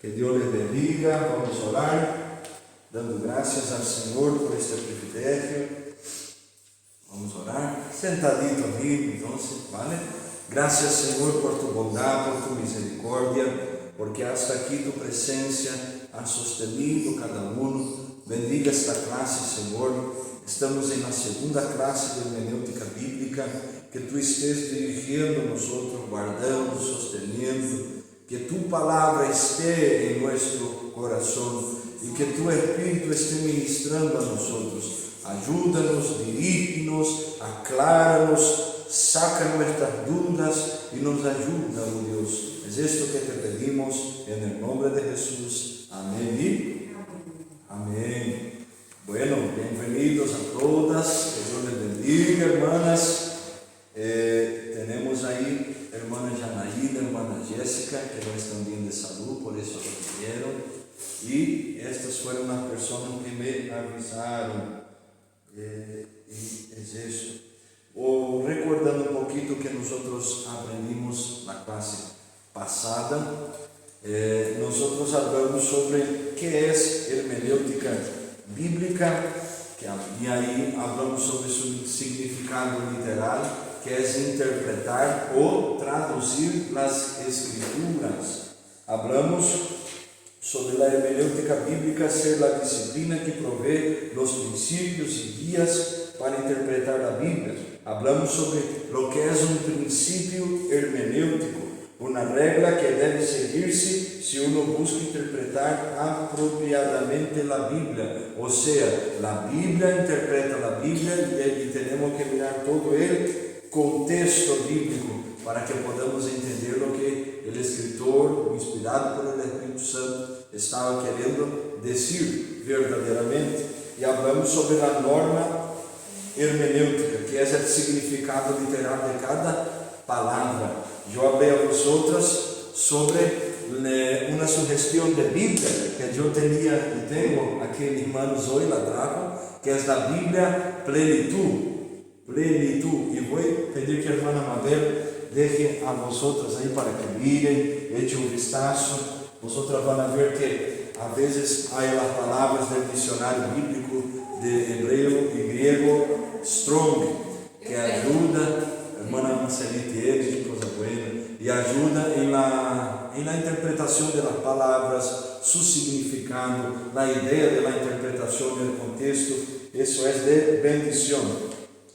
Que Deus les bendiga. Vamos a orar, dando graças ao Senhor por este privilégio. Vamos orar, sentadito aqui, então, vale? Graças, Senhor, por tu bondade, por tu misericórdia, porque hasta aqui tu presença ha sostenido cada um. Bendiga esta classe, Senhor. Estamos na segunda classe de hermenêutica bíblica. Que tu estés dirigindo nós outros, guardando, sosteniendo. Que tu palavra esteja em nosso coração e que tu Espírito esteja ministrando a nós outros. Ajuda-nos, dirige-nos, aclara-nos, saca nuestras dúvidas e nos ajuda, oh Deus. É isto que te pedimos, em nome de Jesus. Amém e amém. Bueno, bem-vindos a todas. Que Deus les bendiga, hermanas. Temos aí a irmã Janaína, a irmã Jéssica, que não estão bem de saúde, por isso lo vieram. E estas foram as pessoas que me avisaram. E é isso. Recordando um pouquinho que nós aprendimos na classe passada, nós falamos sobre o que é hermenêutica bíblica, e aí falamos sobre seu significado literal, que é interpretar ou traduzir as escrituras. Hablamos sobre a hermenêutica bíblica ser a disciplina que provee os princípios e guias para interpretar a Bíblia. Hablamos sobre o que é princípio hermenêutico, uma regra que deve seguir-se se uno busca interpretar apropriadamente a Bíblia. Ou seja, a Bíblia interpreta a Bíblia e temos que mirar todo o contexto bíblico para que podamos entender o que o escritor, inspirado pelo Espírito Santo, estava querendo dizer verdadeiramente. E falamos sobre a norma hermenêutica, que é o significado literal de cada palavra. Eu falei a vosotras sobre uma sugestão de Bíblia que eu tinha e tenho aqui em manos hoje, la trago, que é da Bíblia Plenitud. E vou pedir que a irmã Mabel deixe a vosotras aí para que mirem, echen vistazo. Vosotras vão ver que a vezes há as palavras do dicionário bíblico de hebreu e grego Strong, que ajuda, a irmã Marcelite Edes, coisa boa, e ajuda em la interpretação das palavras, seu significado, na ideia da interpretação do contexto. Isso é de bendição.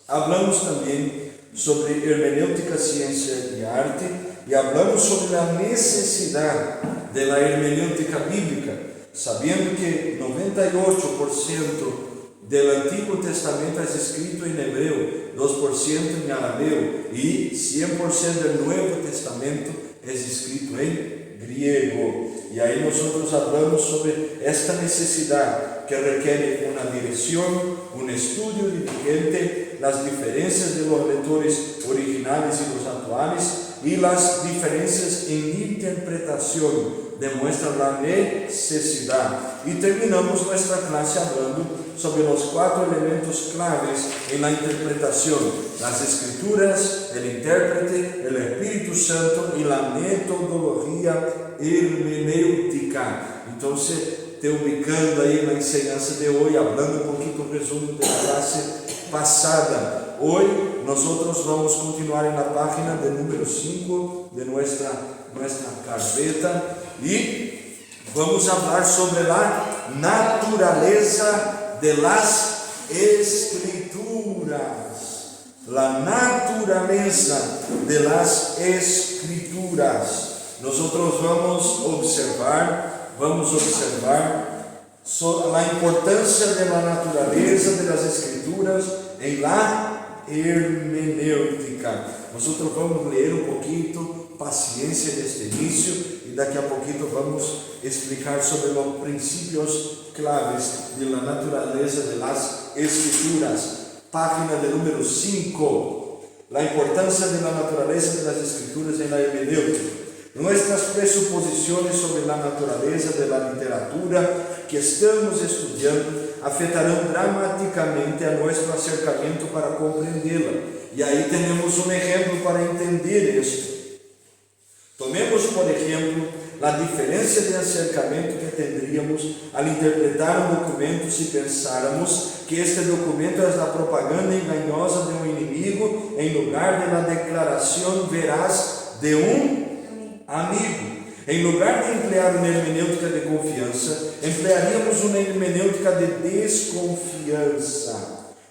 Hablamos também sobre hermenêutica, ciência e arte, e hablamos sobre a necessidade da hermenêutica bíblica, sabendo que 98% do Antigo Testamento é escrito em hebreu, 2% em arameu e 100% do Novo Testamento é escrito em grego. E aí nós falamos sobre esta necessidade que requer uma direção, um estudo diligente, as diferenças de los leitores originais e los atuais e as diferenças em interpretação demonstram a necessidade. E terminamos nossa classe falando sobre os 4 elementos claves em la interpretação: as escrituras, o intérprete, o Espírito Santo e a metodologia hermenêutica. Então, te ubicando aí na enseñança de hoje, falando um pouquinho do resumo da classe passada. Hoje, nós vamos continuar na página de número 5 de nossa carpeta e vamos falar sobre a natureza de las escrituras. La naturaleza de las escrituras. Nós vamos observar a importância da natureza das escrituras em la hermenêutica. Nós vamos ler um pouquinho, paciência deste início, e daqui a pouquinho vamos explicar sobre os princípios claves da natureza das escrituras. Página de número 5. A importância da natureza das escrituras em la hermenêutica. Nuestras presuposições sobre a natureza da literatura que estamos estudando afetarão dramaticamente a nosso acercamento para compreendê-la. E aí temos um exemplo para entender isto. Tomemos, por exemplo, a diferença de acercamento que tendríamos al interpretar um documento se pensáramos que este documento é a propaganda engañosa de um inimigo em lugar de la declaração veraz de um amigo. Em lugar de emplear uma hermenêutica de confiança, emplearíamos uma hermenêutica de desconfiança.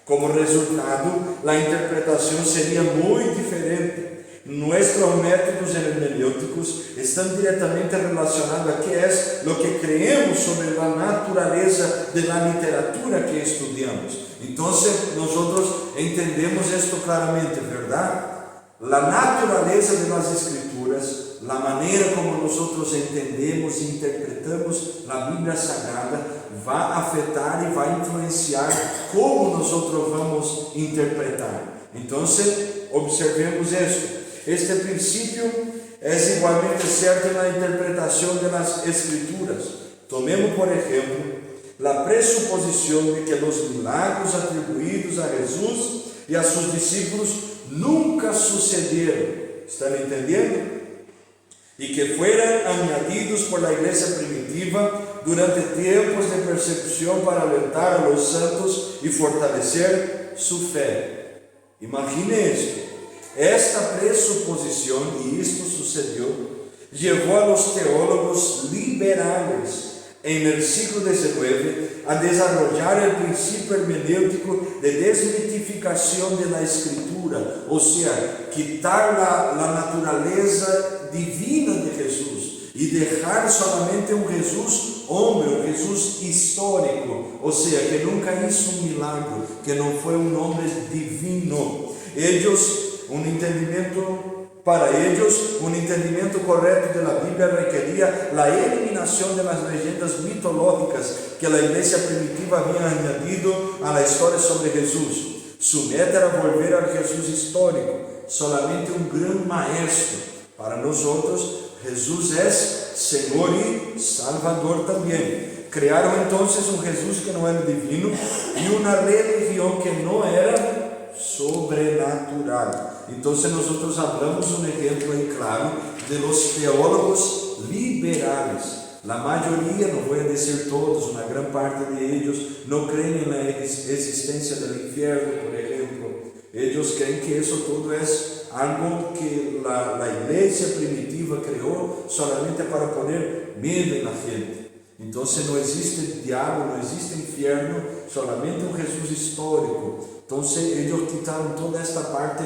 Como resultado, a interpretação seria muito diferente. Nossos métodos hermenêuticos estão diretamente relacionados a que é o que creemos sobre a natureza da literatura que estudamos. Então, nós entendemos isto claramente, verdade? A natureza das Escrituras, a maneira como nós entendemos e interpretamos a Bíblia Sagrada, vai afetar e vai influenciar como nós vamos interpretar. Então, observemos isso. Este princípio é igualmente certo na interpretação das Escrituras. Tomemos, por exemplo, a pressuposição de que os milagres atribuídos a Jesus e a seus discípulos nunca sucederam. Estão entendendo? E que foram añadidos por la igreja primitiva durante tempos de persecução para alentar a los santos e fortalecer su fé. Imagine isto. Esta pressuposição, e isto sucedeu, levou a los teólogos liberales en el siglo XIX a desarrollar o princípio hermenêutico de desmitificação de la Escritura, ou seja, quitar a natureza divina de Jesus e deixar solamente um Jesus homem, um Jesus histórico, ou seja, que nunca hizo um milagre, que não foi um homem divino. Para eles, um entendimento correto da Bíblia requeria a eliminação das legendas mitológicas que a igreja primitiva havia añadido à história sobre Jesus. Su meta era volver ao Jesus histórico, solamente um grande maestro. Para nós, Jesus é Senhor e Salvador também. Criaram então um Jesus que não era divino e uma religião que não era sobrenatural. Então, nós hablamos um exemplo aí claro de los teólogos liberales. A maioria, não vou dizer todos, uma grande parte de eles não creem na existência do inferno, por exemplo. Eles creem que isso tudo é algo que a igreja primitiva criou solamente para poner medo na gente. Então, não existe diabo, não existe inferno, solamente um Jesus histórico. Então, eles quitaram toda esta parte,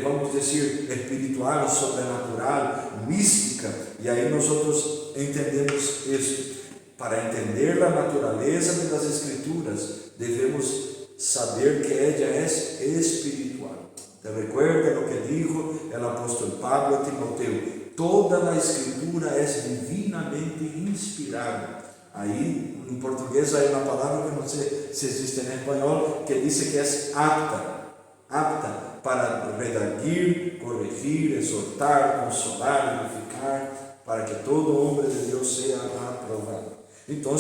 vamos dizer, espiritual, sobrenatural, mística. E aí nós entendemos isso. Para entender a natureza das Escrituras, devemos saber que ela é espiritual. ¿Te recuerda o que dijo o apóstolo Pablo a Timoteo? Toda a Escritura é divinamente inspirada. Aí, em português, há uma palavra que não sei se existe em espanhol, que diz que é apta para redarguir, corrigir, exortar, consolar, edificar, para que todo homem de Deus seja aprovado. Então,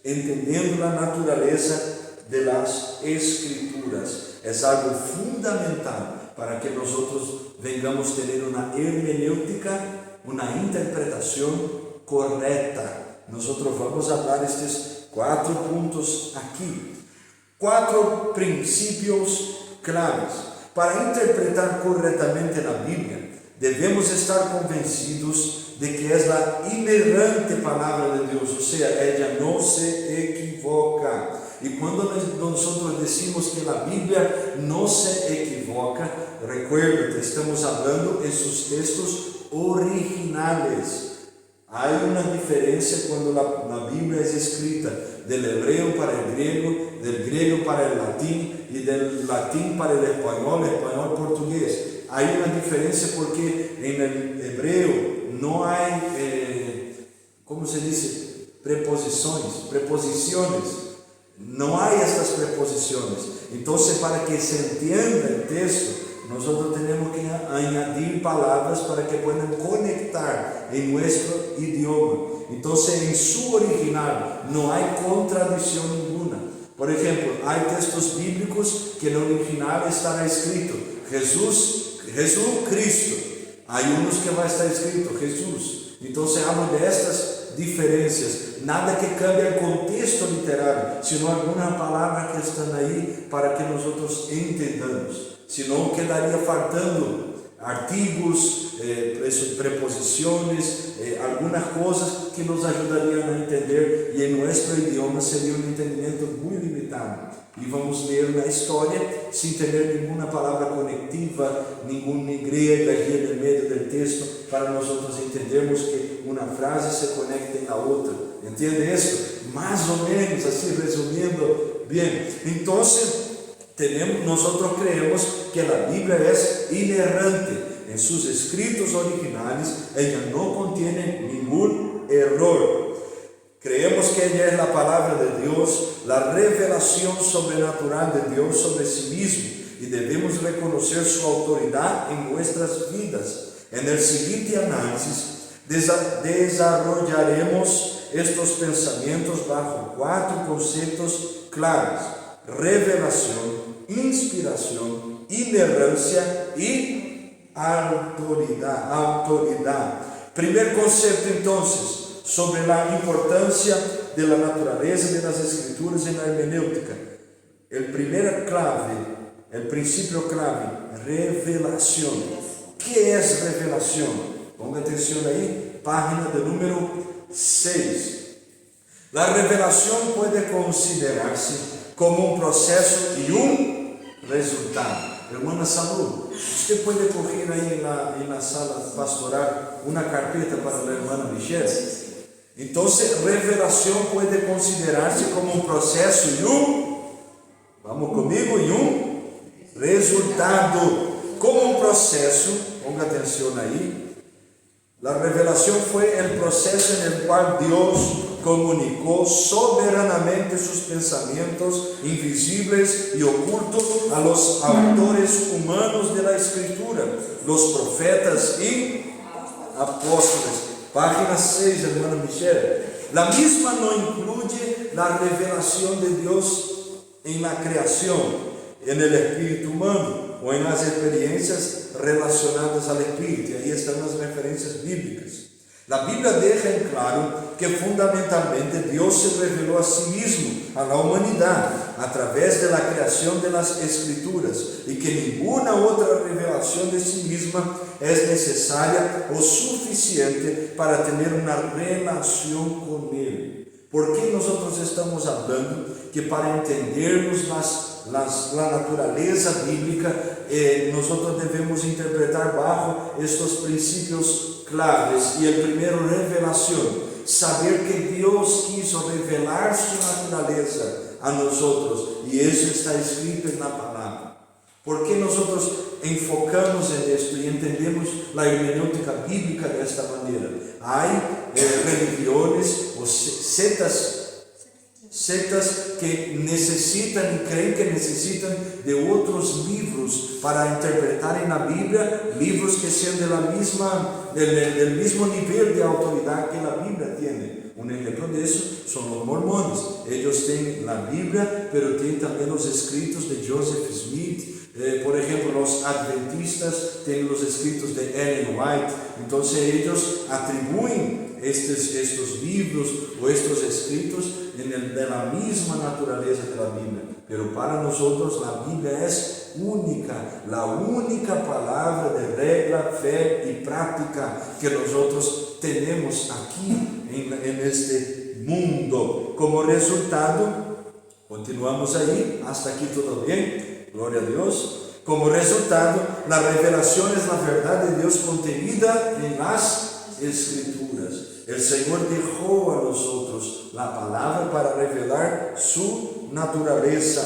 entendendo a natureza das Escrituras, é algo fundamental para que nós venhamos ter uma hermenêutica, uma interpretação correta. Nós vamos falar estes 4 pontos aqui. 4 princípios claves. Para interpretar corretamente a Bíblia, devemos estar convencidos de que é a inerrante palavra de Deus, ou seja, ela não se equivoca. E quando nós decimos que a Bíblia não se equivoca, recuerda, estamos falando em seus textos originales. Há uma diferença quando a Bíblia é escrita do hebreu para o grego, do grego para o latim e do latim para o espanhol português. Há uma diferença porque em hebreu não há, como se diz, preposições. Não há estas preposições. Então, para que se entenda o texto, nós temos que añadir palavras para que possam conectar em nosso idioma. Então, em su original, não há contradição nenhuma. Por exemplo, há textos bíblicos que no original estará escrito Jesus Cristo. Há uns que vai estar escrito Jesus. Entonces hablo de estas diferencias, nada que cambie el contexto literario, sino alguna palabra que están ahí para que nosotros entendamos, senão quedaria faltando artigos, preposiciones, algunas cosas que nos ayudarían a entender, y en nuestro idioma sería un entendimiento muy limitado. Y vamos leer una historia sin tener ninguna palabra conectiva, ninguna griega allí en el medio del texto, para nosotros entendermos que una frase se conecta en la otra. ¿Entiende esto? Más o menos, así resumiendo bien. Entonces, nosotros creemos que la Biblia es inerrante. En sus escritos originales, ella no contiene ningún error. Creemos que ella es la palabra de Dios, la revelación sobrenatural de Dios sobre sí mismo, y debemos reconocer su autoridad en nuestras vidas. En el siguiente análisis, desarrollaremos estos pensamientos bajo 4 conceptos claros: revelación, inspiración, inerrancia y autoridad. Primer concepto entonces, sobre la importancia de la naturaleza de las escrituras en la hermenéutica. El principio clave, revelación. ¿Qué es revelación? Ponga atención ahí, página de número 6. La revelación puede considerarse como un proceso y un resultado. Hermana Salud, usted puede coger ahí en la sala pastoral una carpeta para la hermana Michelle. Entonces, revelación puede considerarse como un proceso y vamos conmigo, y un resultado. Como un proceso, ponga atención ahí, la revelación fue el proceso en el cual Dios comunicó soberanamente sus pensamientos invisibles y ocultos a los autores humanos de la Escritura, los profetas y apóstoles. Página 6, hermana Michelle. La misma no incluye la revelación de Dios en la creación, en el espíritu humano o en las experiencias relacionadas al espíritu. Y ahí están las referencias bíblicas. La Biblia deja en claro que fundamentalmente Dios se reveló a sí mismo, a la humanidad, a través de la creación de las Escrituras, y que ninguna otra revelación de sí misma es necesaria o suficiente para tener una relación con Él. ¿Por qué nosotros estamos hablando que para entendernos la naturaleza bíblica, nosotros debemos interpretar bajo estos principios claves? Y el primero, revelación. Saber que Dios quiso revelar su naturaleza a nosotros, y eso está escrito en la palabra. ¿Por qué nosotros enfocamos en esto y entendemos la hermenéutica bíblica de esta manera? Hay religiones o sectas que necesitan y creen que necesitan de otros libros para interpretar en la Biblia, libros que sean del mismo nivel de autoridad que la Biblia tiene. Un ejemplo de eso son los mormones. Ellos tienen la Biblia, pero tienen también los escritos de Joseph Smith. Por ejemplo, los adventistas tienen los escritos de Ellen White. Entonces ellos atribuyen estos libros o estos escritos de la misma naturaleza de la Biblia. Pero para nosotros la Biblia es única, la única palabra de regla, fe y práctica que nosotros tenemos aquí en este mundo. Como resultado, continuamos ahí, hasta aquí todo bien, gloria a Dios. Como resultado, la revelación es la verdad de Dios contenida en las Escrituras. El Señor dejó a nosotros la palabra para revelar su naturaleza,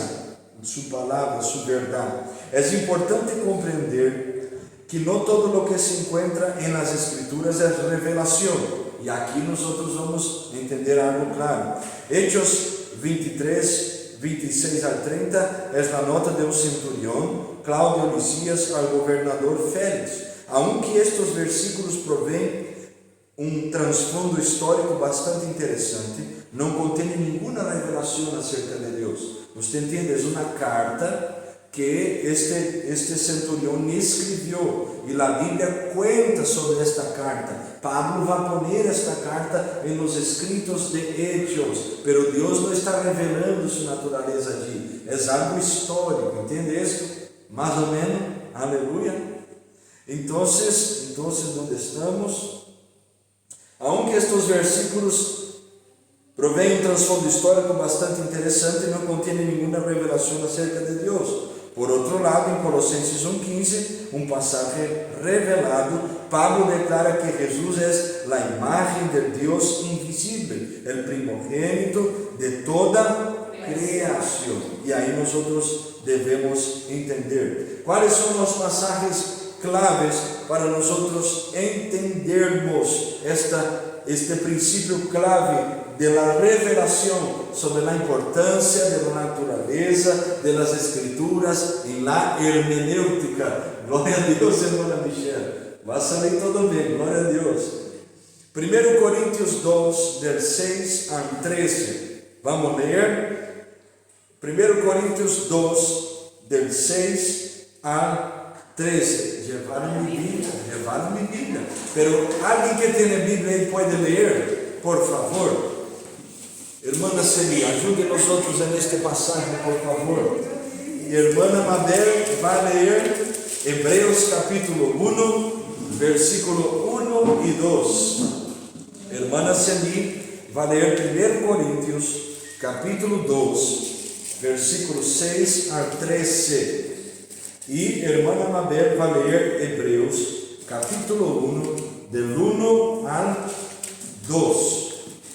su palabra, su verdad. Es importante comprender que no todo lo que se encuentra en las Escrituras es revelación. Y aquí nosotros vamos a entender algo claro. Hechos 23, 26 al 30 es la nota de un centurión, Claudio Lisias, al gobernador Félix. Aunque estos versículos proveen un trasfondo histórico bastante interesante, no contiene ninguna revelación acerca de Dios. Usted entiende, es una carta que este centurión escribió, y la Biblia cuenta sobre esta carta. Pablo va a poner esta carta en los escritos de Hechos, pero Dios no está revelando su naturaleza allí, es algo histórico, ¿entiende esto? Más o menos, aleluya. Entonces, ¿dónde estamos? Aunque estos versículos proveen un trasfondo histórico bastante interesante, no contiene ninguna revelación acerca de Dios. Por otro lado, en Colosenses 1:15, un pasaje revelado, Pablo declara que Jesús es la imagen del Dios invisible, el primogénito de toda creación. Y ahí nosotros debemos entender cuáles son los pasajes claves para nosotros entendermos este principio clave de la revelación sobre la importancia de la naturaleza de las escrituras en la hermenéutica. Gloria a Dios, hermana Michelle. Va a salir todo bien, gloria a Dios. 1 Corintios 2, del 6 al 13. Vamos a leer. 1 Corintios 2, del 6 al 13. Llevaron mi Biblia. Pero alguien que tiene Biblia y puede leer, por favor. Hermana Celia, ayude a nosotros en este pasaje, por favor. Y hermana Mabel va a leer Hebreos capítulo 1, versículo 1 y 2. Hermana Celia va a leer 1 Corintios capítulo 2, versículo 6 al 13. Y hermana Mabel va a leer Hebreos capítulo 1, del 1 al 2.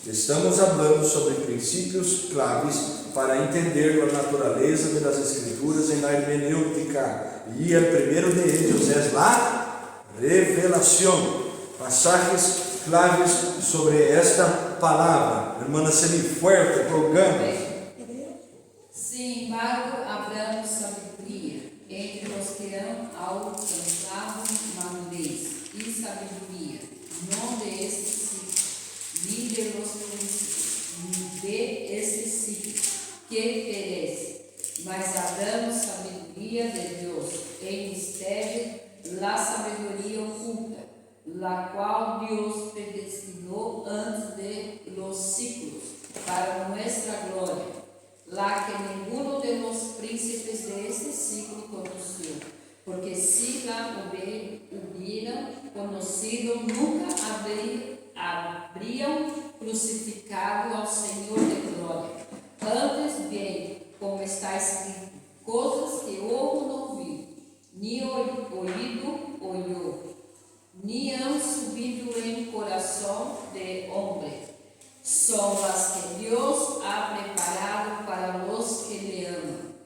Estamos hablando sobre princípios claves para entender la naturaleza de las escrituras en la hermenéutica. Y el primero de ellos es la revelación. Pasajes claves sobre esta palabra. Hermana Celi, fuerte, rogamos. Sin embargo, hablamos sabiduría entre los que han alcanzado madurez y sabiduría, no de este siglo, ni de los príncipes de este siglo que perece, mas hablamos sabiduría de Dios, en misterio, la sabiduría oculta, la cual Dios predestinó antes de los siglos para nuestra gloria, la que ninguno de los príncipes de este siglo conoció, porque si la hubieran conocido, nunca habrían crucificado al Señor de gloria. Antes bien, como está escrito, cosas que ojo no vi, ni oído oyó, ni han subido en corazón de hombre, son las que Dios ha preparado para los que le aman.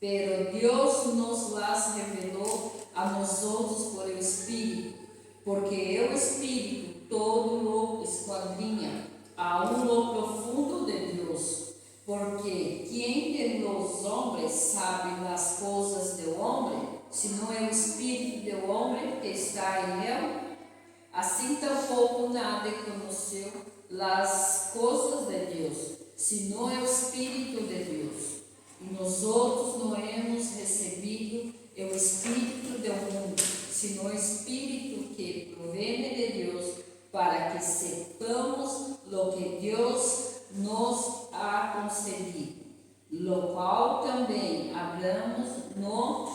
Pero Dios nos las reveló a nosotros por el Espíritu, porque el Espíritu todo lo escuadrinha, aún lo profundo de Dios. Porque ¿quién de los hombres sabe las cosas del hombre, sino el Espíritu del hombre que está en él? Así tampoco nadie conoció las cosas de Dios, sino el Espíritu de Dios. Y nosotros no hemos recibido el Espíritu del mundo, sino el Espíritu que proviene de Dios, para que sepamos lo que Dios nos ha concedido, lo cual también hablamos no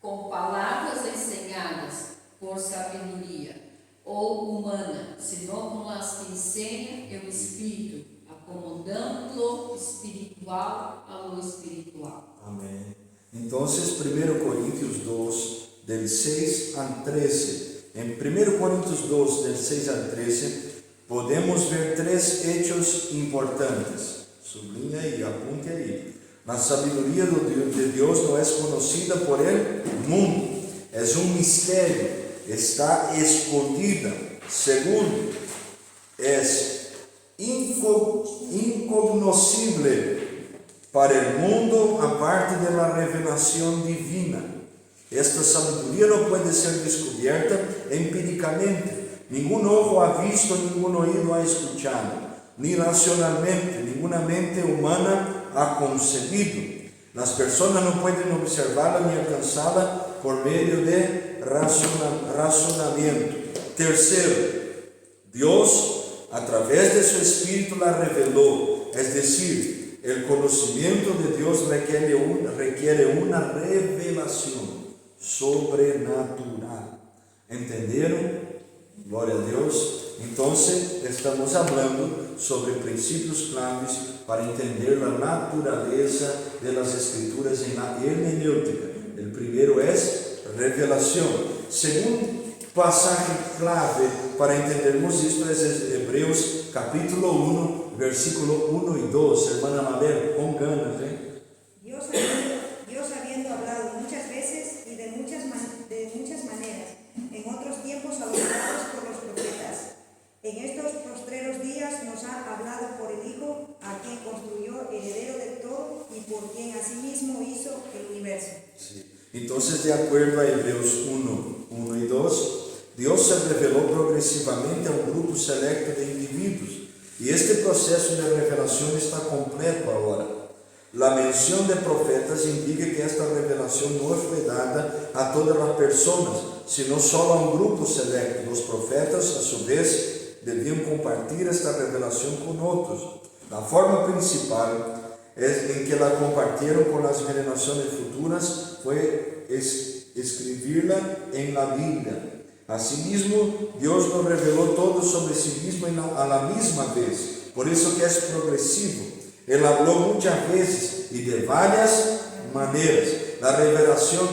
con palavras enseñadas por sabedoria ou humana, sino com as que enseña o Espírito, acomodando lo espiritual a lo espiritual. Amén. Entonces, 1 Corintios 2, del 6 al 13. En 1 Corintios 2, del 6 al 13, podemos ver tres hechos importantes. Sublinha y apunte ahí. La sabiduría de Dios no es conocida por el mundo, es un misterio, está escondida. Segundo, es incognoscible para el mundo aparte de la revelación divina. Esta sabiduría no puede ser descubierta empíricamente. Ningún ojo ha visto, ningún oído ha escuchado, ni racionalmente, ninguna mente humana ha concebido. Las personas no pueden observarla ni alcanzarla por medio de razonamiento. Tercero, Dios a través de su Espíritu la reveló, es decir, el conocimiento de Dios requiere una revelación sobrenatural. ¿Entendieron? Gloria a Dios. Entonces estamos hablando sobre principios claves para entender la naturaleza de las Escrituras en la hermenéutica. El primero es revelación. Segundo pasaje clave para entendermos esto es Hebreos capítulo 1, versículo 1 y 2. Hermana Mabel, con ganas, Dios habiendo hablado muchas veces y de muchas maneras, en otros tiempos aludidos por los profetas, en estos postreros días nos ha hablado por el Hijo, a quien construyó heredero de todo y por quien asimismo hizo el universo. Sí. Entonces, de acuerdo a Hebreos 1 y 2, Dios se reveló progresivamente a un grupo selecto de individuos, y este proceso de revelación está completo ahora. La mención de profetas indica que esta revelación no fue dada a todas las personas, sino solo a un grupo selecto. Los profetas, a su vez, debían compartir esta revelación con otros. La forma principal en que la compartieron con las generaciones futuras fue escribirla en la Biblia. Asimismo, Dios nos reveló todo sobre sí mismo a la misma vez, por eso que es progresivo. Él habló muchas veces y de varias maneras. La revelación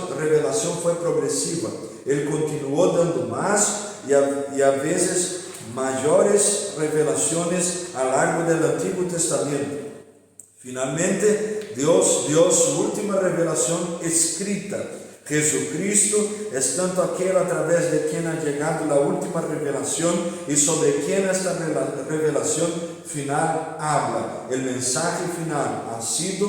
fue progresiva. Él continuó dando más y a veces mayores revelaciones a lo largo del Antiguo Testamento. Finalmente, Dios dio su última revelación escrita. Jesucristo es tanto aquel a través de quien ha llegado la última revelación y sobre quien esta revelación final habla. El mensaje final ha sido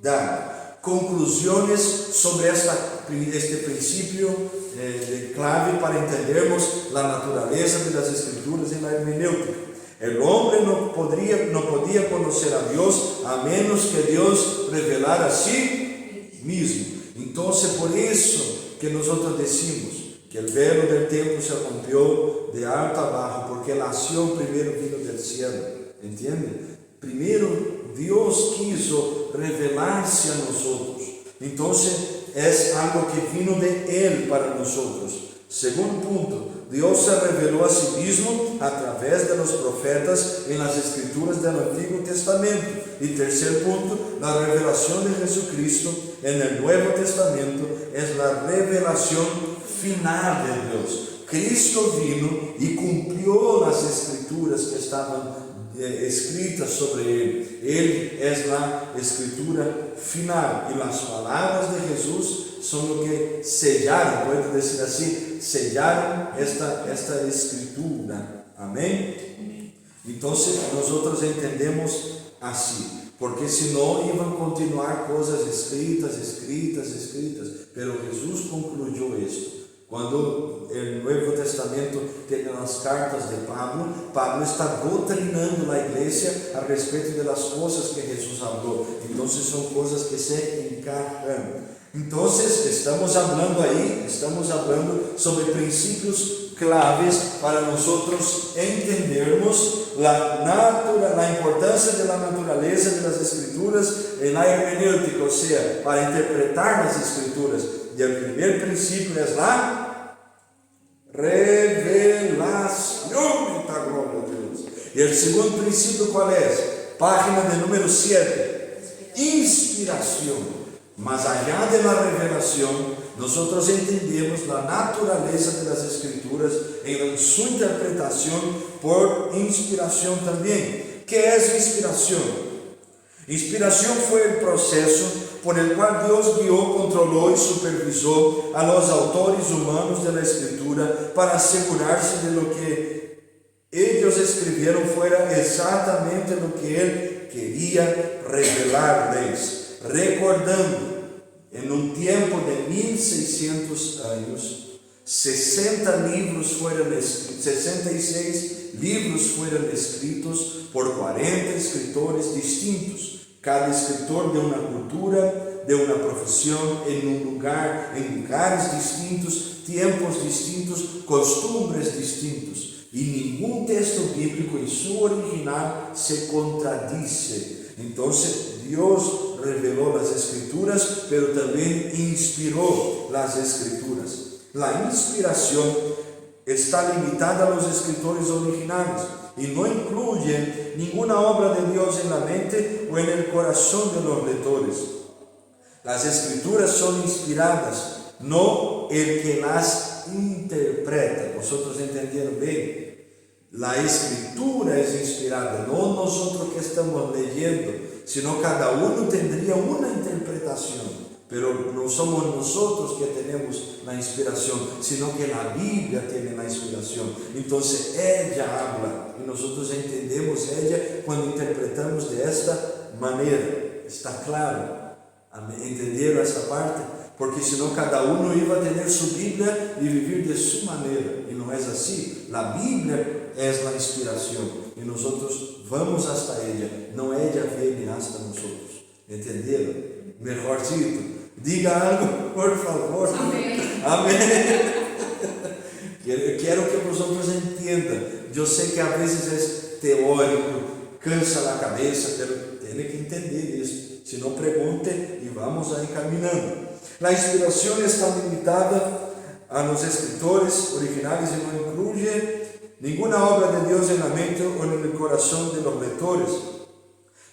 dado. Conclusiones sobre este principio de clave para entendermos la naturaleza de las Escrituras en la hermenéutica. El hombre no podía conocer a Dios a menos que Dios revelara a sí mismo. Entonces, por eso que nosotros decimos que el velo del templo se rompió de alto a abajo, porque la acción primero vino del cielo, ¿entienden? Primero Dios quiso revelarse a nosotros, entonces es algo que vino de Él para nosotros. Segundo punto, Dios se reveló a sí mismo a través de los profetas en las Escrituras del Antiguo Testamento. Y tercer punto, la revelación de Jesucristo en el Nuevo Testamento es la revelación final de Dios. Cristo vino y cumplió las Escrituras que estaban escritas sobre Él. Él es la Escritura final y las palabras de Jesús son lo que sellaron, puedo decir así, sellaron esta Escritura. Amén. Entonces nosotros entendemos así, porque si no iban a continuar cosas escritas, pero Jesús concluyó esto. Cuando el Nuevo Testamento tiene las cartas de Pablo está doctrinando la iglesia a respecto de las cosas que Jesús habló. Entonces son cosas que se encajan. Entonces estamos hablando sobre principios claves para nosotros entendermos la importancia de la naturaleza de las Escrituras en la hermenéutica, o sea, para interpretar las Escrituras. Y el primer principio es la revelación, gloria a Dios. Y el segundo principio, ¿cuál es? Página de número 7, inspiración. Más allá de la revelación, nosotros entendemos la naturaleza de las Escrituras en su interpretación por inspiración también. ¿Qué es inspiración? Inspiración fue el proceso por el cual Dios guió, controló y supervisó a los autores humanos de la Escritura para asegurarse de lo que ellos escribieron fuera exactamente lo que Él quería revelarles. Recordando, en un tiempo de 1600 años, 66 libros fueron escritos por 40 escritores distintos, cada escritor de una cultura, de una profesión, en un lugar, en lugares distintos, tiempos distintos, costumbres distintos. Y ningún texto bíblico en su original se contradice. Entonces Dios reveló las Escrituras, pero también inspiró las Escrituras. La inspiración está limitada a los escritores originales y no incluye ninguna obra de Dios en la mente o en el corazón de los lectores. Las Escrituras son inspiradas, no el que las interpreta. Vosotros entendieron bien. La Escritura es inspirada, no nosotros que estamos leyendo, sino cada uno tendría una interpretación. Pero no somos nosotros que tenemos la inspiración, sino que la Biblia tiene la inspiración. Entonces ella habla y nosotros entendemos ella cuando interpretamos de esta manera. ¿Está claro? ¿Entendieron esta parte? Porque si no, cada uno iba a tener su Biblia y vivir de su manera. Y no es así. La Biblia es la inspiración y nosotros vamos hasta ella, no ella viene hasta nosotros. ¿Entendieron? Mejorcito. Diga algo, por favor. Amén. Amén. Quiero que vosotros entiendan. Yo sé que a veces es teórico, cansa la cabeza, pero tiene que entender eso. Si no, pregunte y vamos ahí caminando. La inspiración está limitada a los escritores originales y no incluye ninguna obra de Dios en la mente o en el corazón de los lectores.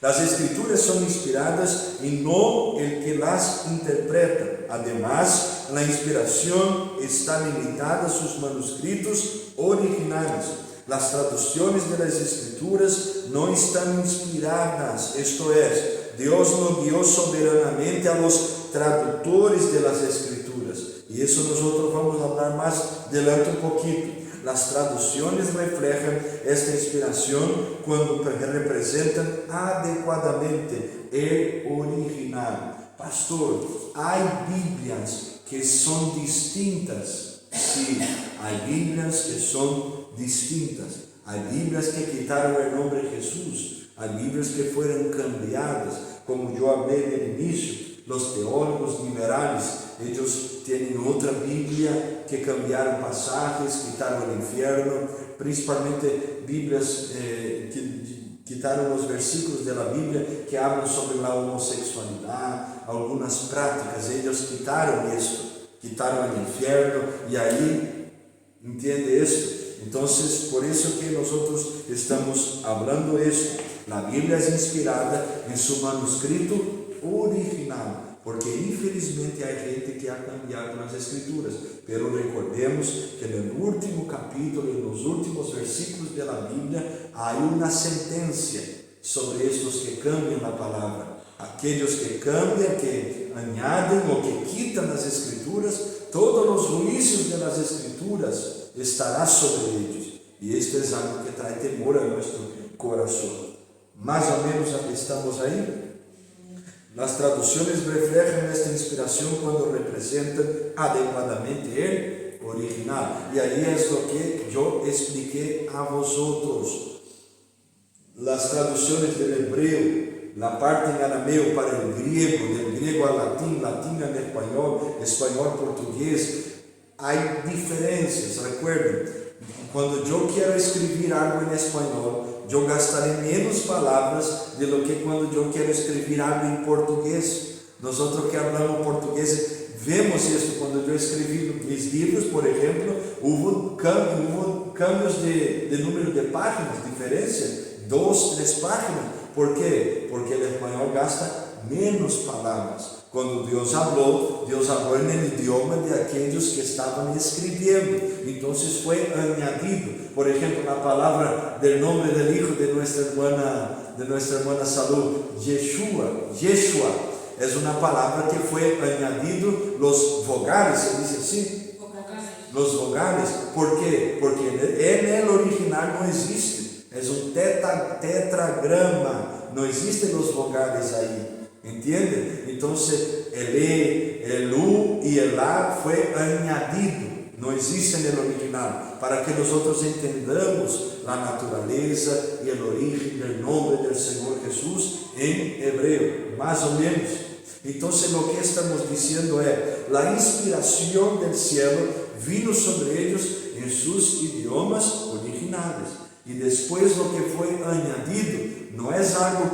Las Escrituras son inspiradas y no el que las interpreta. Además, la inspiración está limitada a sus manuscritos originales. Las traducciones de las Escrituras no están inspiradas, esto es, Dios no guió soberanamente a los traductores de las Escrituras. Y eso nosotros vamos a hablar más adelante un poquito. Las traducciones reflejan esta inspiración cuando representan adecuadamente el original. Pastor, ¿hay Biblias que son distintas? Sí, hay Biblias que son distintas. Hay Biblias que quitaron el nombre de Jesús. Hay Biblias que fueron cambiadas, como yo hablé en el inicio. Los teólogos liberales, ellos tienen otra Biblia que cambiaron pasajes, quitaron el infierno, principalmente Biblias que quitaron los versículos de la Biblia que hablan sobre la homosexualidad, algunas prácticas, ellos quitaron esto, quitaron el infierno y ahí, ¿entiende esto? Entonces, por eso que nosotros estamos hablando esto. La Biblia es inspirada en su manuscrito original, porque infelizmente hay gente que ha cambiado las Escrituras, pero recordemos que en el último capítulo, en los últimos versículos de la Biblia, hay una sentencia sobre estos que cambian la palabra. Aquellos que cambian, que añaden o que quitan las Escrituras, todos los juicios de las Escrituras estará sobre ellos. Y esto es algo que trae temor a nuestro corazón. Más o menos estamos ahí. Las traducciones reflejan esta inspiración cuando representan adecuadamente el original. Y ahí es lo que yo expliqué a vosotros. Las traducciones del hebreo, la parte en arameo para el griego, del griego al latín, latín al español, español al portugués, hay diferencias. Recuerden, cuando yo quiero escribir algo en español, yo gastaré menos palabras de lo que cuando yo quiero escribir algo en portugués. Nosotros que hablamos portugués vemos esto. Cuando yo escribí mis libros, por ejemplo, hubo cambios de número de páginas, diferencia, 2, 3 páginas. ¿Por qué? Porque el español gasta menos palabras. Cuando Dios habló en el idioma de aquellos que estaban escribiendo. Entonces fue añadido. Por ejemplo, la palabra del nombre del hijo de nuestra hermana Salud, Yeshua, es una palabra que fue añadido los vogales, se dice así. Los vogales. ¿Por qué? Porque en el original no existe. Es un tetragrama. No existen los vogales ahí. ¿Entienden? Entonces el E, el U y el A fue añadido, no existe en el original, para que nosotros entendamos la naturaleza y el origen del nombre del Señor Jesús en hebreo, más o menos. Entonces lo que estamos diciendo es, la inspiración del cielo vino sobre ellos en sus idiomas originales. Y después lo que fue añadido no es algo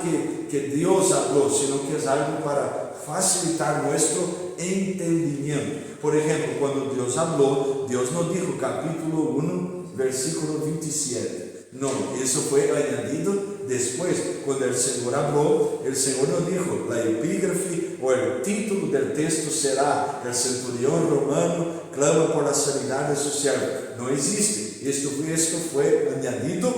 que Dios habló, sino que es algo para facilitar nuestro entendimiento. Por ejemplo, cuando Dios habló, Dios nos dijo capítulo 1, versículo 27. No, eso fue añadido después. Cuando el Señor habló, el Señor nos dijo, la epígrafe o el título del texto será: el centurión romano clama por la sanidad social. No existe. Esto fue añadido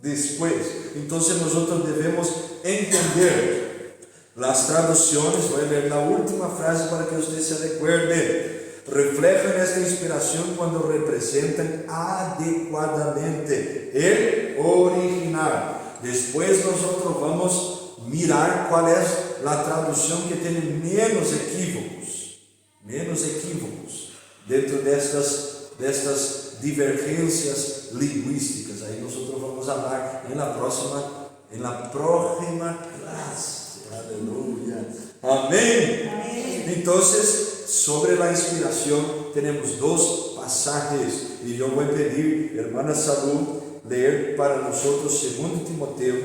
después. Entonces nosotros debemos entender las traducciones. Voy a leer la última frase para que usted se recuerde. Reflejan esta inspiración cuando representan adecuadamente el original. Después nosotros vamos a mirar cuál es la traducción que tiene menos equívocos dentro de estas divergencias lingüísticas. Ahí nosotros vamos a hablar en la próxima clase. Aleluya. Amén. Entonces, sobre la inspiración tenemos dos pasajes y yo voy a pedir, hermana Salud, leer para nosotros 2 Timoteo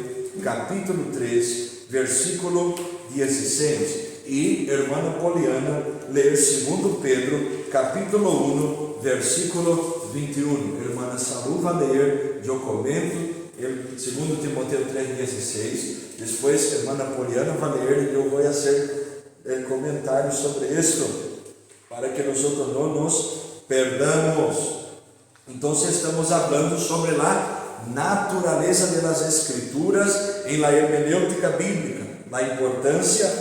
capítulo 3 versículo 16 y hermana Poliana leer 2 Pedro capítulo 1 versículo 21. Hermana Salud va a leer, yo comento el 2 Timoteo 3:16, después hermana Poliana va a leer y yo voy a hacer el comentario sobre esto, para que nosotros no nos perdamos. Entonces estamos hablando sobre la naturaleza de las escrituras en la hermenéutica bíblica, la importancia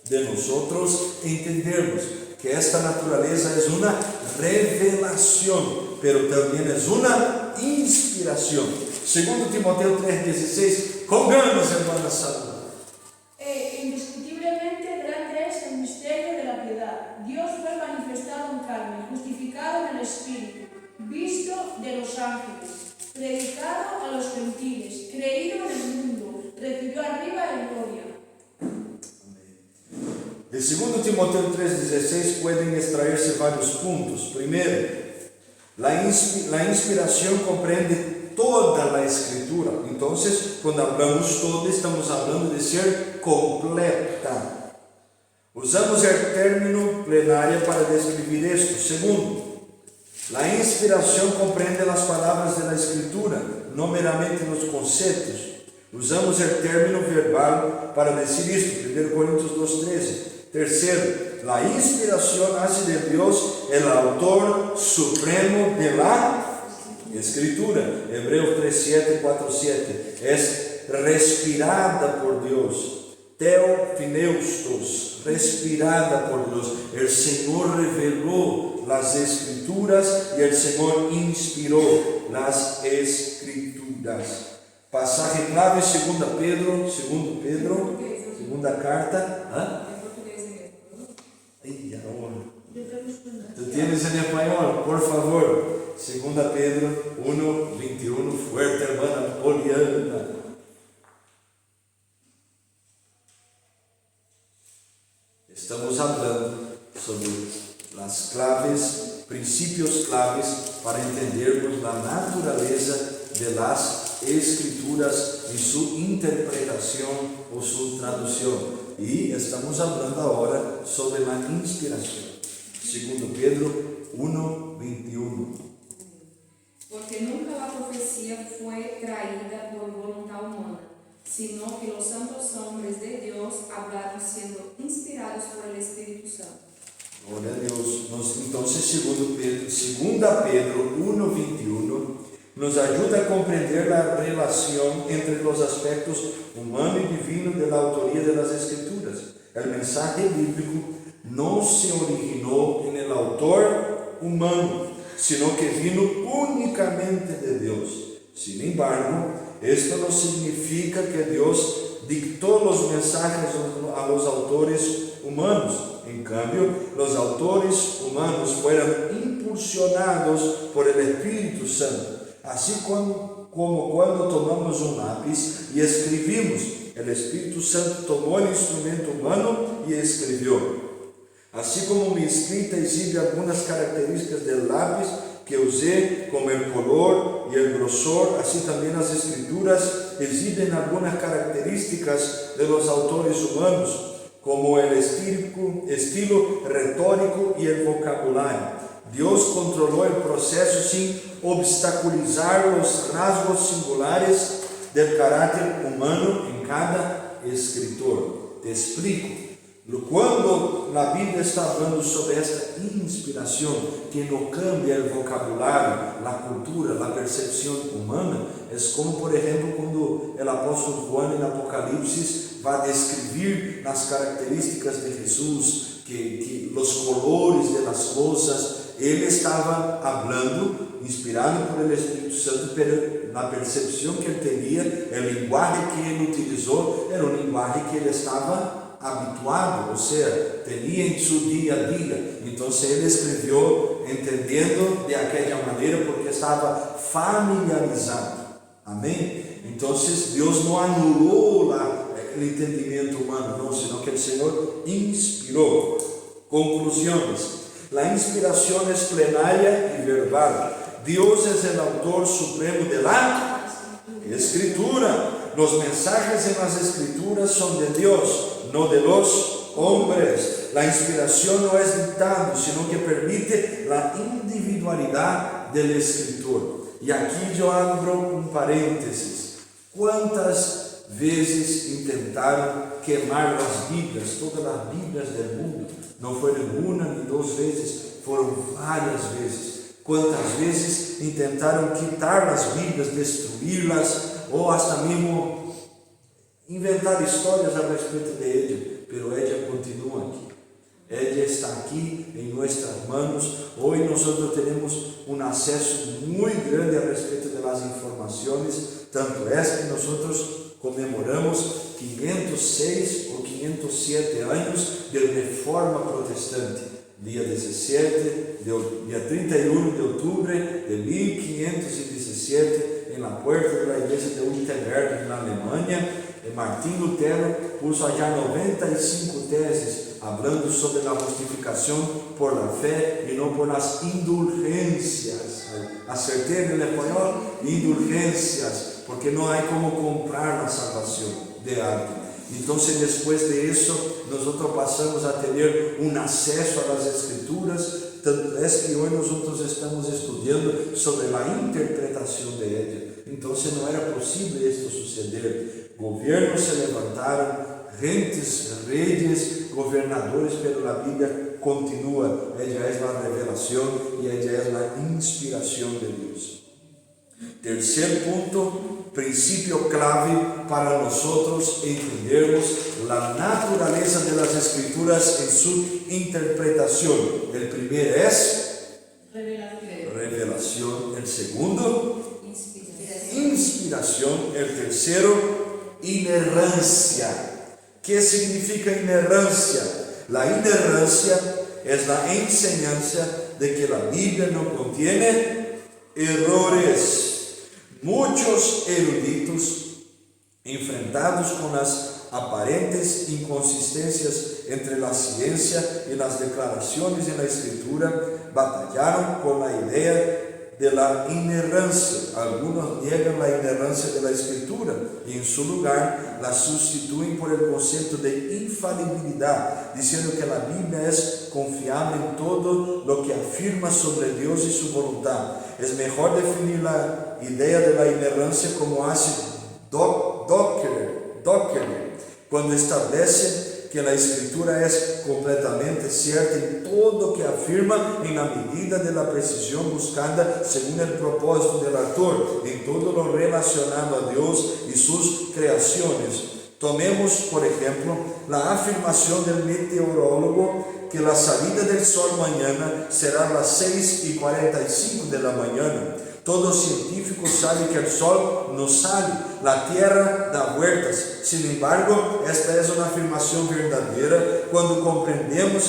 de nosotros entendernos que esta naturaleza es una revelación, pero también es una inspiración. 2 Timoteo 3:16, con ganas, hermana Salud. Indiscutiblemente grande es el misterio de la piedad. Dios fue manifestado en carne, justificado en el Espíritu, visto de los ángeles, predicado a los gentiles, creído en el mundo, recibió arriba en gloria. De 2 Timoteo 3:16 pueden extraerse varios puntos. Primero, la inspiración comprende toda la escritura. Entonces, cuando hablamos todo, estamos hablando de ser completa. Usamos el término plenaria para describir esto. Segundo, la inspiración comprende las palabras de la escritura, no meramente los conceptos. Usamos el término verbal para decir esto. 1 Corintios 2:13. Tercero, la inspiración hace de Dios el autor supremo de la Escritura. Hebreos 3:7, 4:7. Es respirada por Dios. Theopneustos, respirada por Dios. El Señor reveló las Escrituras y el Señor inspiró las Escrituras. Pasaje clave, 2 Pedro, segunda carta. Ay, ahora. ¿Tú tienes en español? Por favor. 2 Pedro 1:21, fuerte hermana Poliana. Estamos hablando sobre las claves, principios claves para entendermos la naturaleza de las Escrituras y su interpretación o su traducción. Y estamos hablando ahora sobre la inspiración. 2 Pedro 1:21. Porque nunca la profecía fue traída por voluntad humana, sino que los santos hombres de Dios hablaron siendo inspirados por el Espíritu Santo. Gloria a Dios. Entonces, 2 Pedro 1:21 nos ayuda a comprender la relación entre los aspectos humano y divino de la autoría de las Escrituras. El mensaje bíblico no se originó en el autor humano, sino que vino únicamente de Dios. Sin embargo, esto no significa que Dios dictó los mensajes a los autores humanos. En cambio, los autores humanos fueron impulsionados por el Espíritu Santo. Así como cuando tomamos un lápiz y escribimos, el Espíritu Santo tomó el instrumento humano y escribió. Así como mi escrita exhibe algunas características del lápiz que usé, como el color y el grosor, así también las escrituras exhiben algunas características de los autores humanos, como el estilo retórico y el vocabulario. Dios controló el proceso sin obstaculizar los rasgos singulares del carácter humano en cada escritor. Te explico. Cuando la Biblia está hablando sobre esta inspiración que no cambia el vocabulario, la cultura, la percepción humana, es como por ejemplo cuando el apóstol Juan en Apocalipsis va a describir las características de Jesús, que los colores de las cosas. Él estaba hablando, inspirado por el Espíritu Santo, pero la percepción que él tenía, el lenguaje que él utilizó, era un lenguaje que él estaba habituado, o sea, tenía en su día a día. Entonces él escribió entendiendo de aquella manera porque estaba familiarizado. Amén. Entonces Dios no anuló el entendimiento humano, no, sino que el Señor inspiró. Conclusiones. La inspiración es plenaria y verbal. Dios es el autor supremo de la Escritura. Los mensajes en las Escrituras son de Dios, no de los hombres. La inspiración no es dictado, sino que permite la individualidad del escritor. Y aquí yo abro un paréntesis. ¿Cuántas veces intentaron quemar las Biblias, todas las Biblias del mundo? No fueron una ni dos veces, fueron varias veces. ¿Cuántas veces intentaron quitar las Biblias, destruirlas, o hasta mismo inventar historias al respecto de ella? Pero ella continúa aquí. Ella está aquí en nuestras manos. Hoy nosotros tenemos un acceso muy grande al respecto de las informaciones. Tanto es que nosotros conmemoramos 506 o 507 años de Reforma Protestante. Día 31 de octubre de 1517, en la puerta de la iglesia de Wittenberg, en la Alemania, Martín Lutero puso allá 95 tesis hablando sobre la justificación por la fe y no por las indulgencias. Acerté en el español, indulgencias, porque no hay como comprar la salvación de alguien. Entonces después de eso nosotros pasamos a tener un acceso a las Escrituras. Tanto es que hoy nosotros estamos estudiando sobre la interpretación de ella. Entonces no era posible esto suceder. Gobiernos se levantaron, gentes, reyes, gobernadores, pero la Biblia continúa. Ella es la revelación y ella es la inspiración de Dios. Tercer punto, principio clave para nosotros entendermos la naturaleza de las Escrituras en su interpretación. El primero es revelación. El segundo, inspiración. El tercero, inerrancia. ¿Qué significa inerrancia? La inerrancia es la enseñanza de que la Biblia no contiene errores. Muchos eruditos, enfrentados con las aparentes inconsistencias entre la ciencia y las declaraciones en la Escritura, batallaron con la idea de la inerrancia. Algunos niegan la inerrancia de la Escritura y en su lugar la sustituyen por el concepto de infalibilidad, diciendo que la Biblia es confiable en todo lo que afirma sobre Dios y su voluntad. Es mejor definir la idea de la inerrancia como hace Dockerer, cuando establece que la Escritura es completamente cierta en todo lo que afirma en la medida de la precisión buscada según el propósito del autor, en todo lo relacionado a Dios y sus creaciones. Tomemos, por ejemplo, la afirmación del meteorólogo que la salida del sol mañana será a las 6:45 de la mañana. Todo científico sabe que el sol no sale, la tierra da vueltas. Sin embargo, esta es una afirmación verdadera cuando comprendemos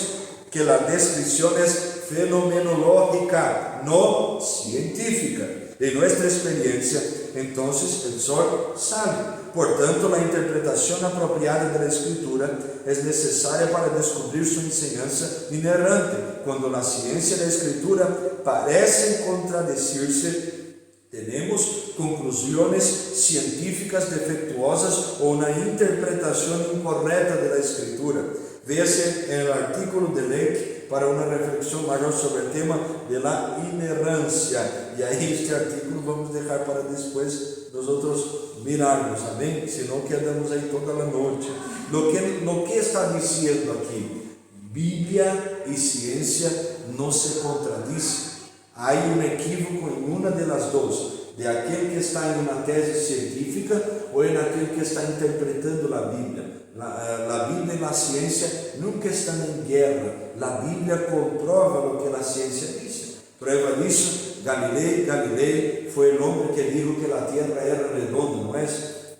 que la descripción es fenomenológica, no científica. En nuestra experiencia, entonces el sol sale. Portanto, a interpretação apropriada da Escritura é necessária para descobrir sua enseñanza inerrante. Quando a ciência da Escritura parece contradecir-se, temos conclusões científicas defectuosas ou na interpretação incorreta da Escritura. Veja no artículo de lei para uma reflexão maior sobre o tema de la inerrância. E aí este artículo vamos deixar para depois nós outros mirarmos, amém? Senão quedamos aí toda a noite. No que está dizendo aqui? Bíblia e ciência não se contradizem. Há equívoco em uma das duas, de aquele que está em uma tese científica ou em aquele que está interpretando a Bíblia. A Bíblia e a ciência nunca estão em guerra. A Bíblia comprova o que a ciência diz. Prueba disso, Galilei foi o homem que dijo que a Terra era redonda, não é?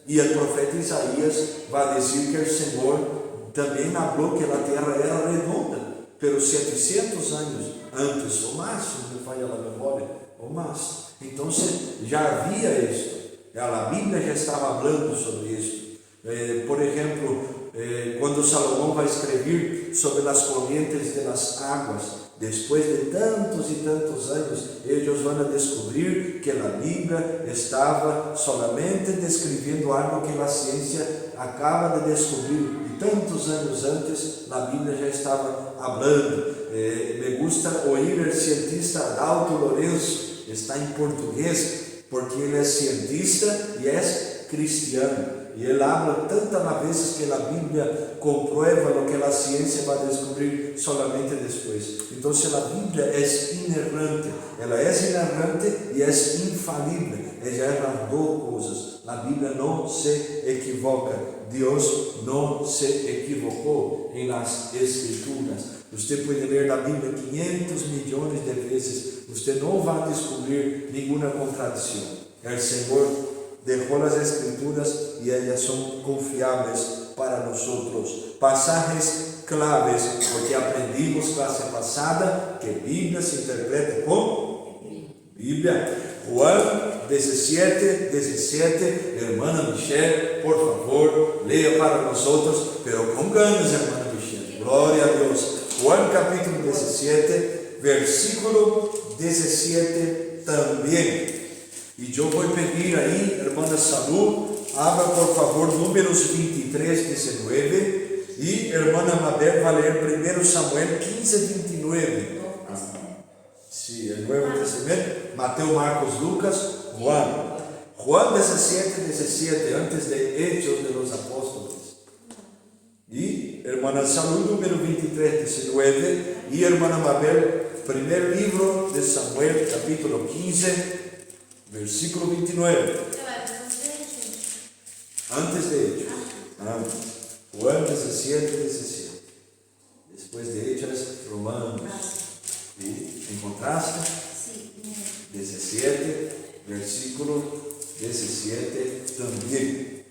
E o profeta Isaías vai dizer que o Senhor também falou que a Terra era redonda, pero 700 anos antes ou mais, se me falha a memória, ou mais. Então já havia isto. A Bíblia já estava falando sobre isso. Por exemplo, quando Salomão vai escrever sobre as correntes das águas, depois de tantos e tantos anos, eles vão descobrir que a Bíblia estava solamente descrevendo algo que a ciência acaba de descobrir. E tantos anos antes, a Bíblia já estava falando. Me gusta ouvir o cientista Adalto Lourenço, está em português, porque ele é cientista e é cristiano. E ele habla tantas vezes que a Bíblia comprueba o que a ciência vai descobrir solamente depois. Então, a Bíblia é inerrante, ela é inerrante e é infalível. Ela já errou coisas. A Bíblia não se equivoca. Deus não se equivocou em las Escrituras. Você pode ler a Bíblia 500 milhões de vezes. Você não vai descobrir nenhuma contradição. O Senhor deixou as Escrituras e elas são confiáveis para nós. Passagens claves, porque aprendimos classe passada que Bíblia se interpreta com Bíblia. Juan 17, irmã Michelle, por favor, leia para nós, pero com ganas, irmã Michelle. Glória a Deus. Juan capítulo 17, versículo 17 também. E eu vou pedir aí, irmã Salu, abra por favor números 23, 19 e irmã Mabel vai ler 1 Samuel 15, 29. Sim, o Novo Testamento, Mateus, Marcos, Lucas, Juan. Juan 17, 17, antes de Hechos de los Apóstoles. E irmã Salu, número 23, 19 e irmã Mabel, primeiro livro de Samuel, capítulo 15, versículo 29. Antes de Hechos. Juan 17, 17. Depois de Hechos, Romanos. E encontraste? Sí. 17, versículo 17 também.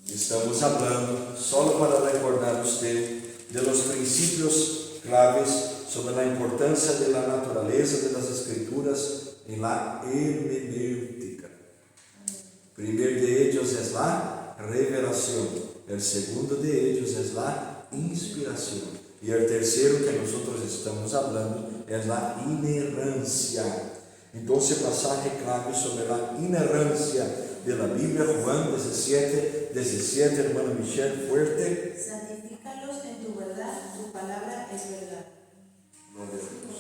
Estamos falando, só para recordar você, de los princípios claves sobre a importância da natureza das Escrituras em la hermenêutica. Primeiro de ellos é a revelação, o segundo de ellos é a inspiração e o terceiro que nós estamos falando é a inerrância. Então, passagem clave sobre a inerrância da Bíblia, Juan 17, 17, irmã Michelle, fuerte. Santifícalos en tu verdad, tu palabra es verdad. Glória a Deus.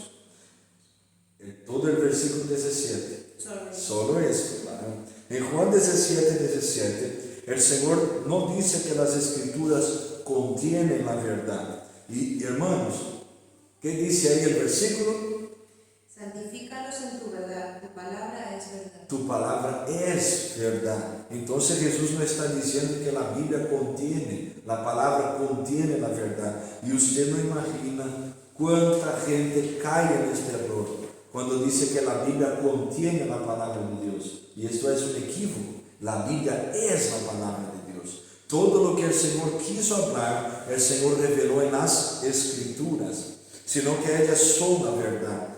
Todo o versículo 17. Solo isso, claro. Em Juan 17, 17, o Senhor não disse que as Escrituras contêm a verdade. E, irmãos, que disse aí o versículo? Santifícalos en tu verdad, tu palabra es verdad. Tu palavra é verdade. Então, Jesus não está dizendo que a Bíblia contém, a palavra contém a verdade. E você não imagina quanta gente cai neste erro quando diz que a Bíblia contém a palavra de Deus. E isto é equívoco. A Bíblia é a palavra de Deus. Todo o que o Senhor quis falar, o Senhor revelou nas Escrituras, senão que elas são a verdade.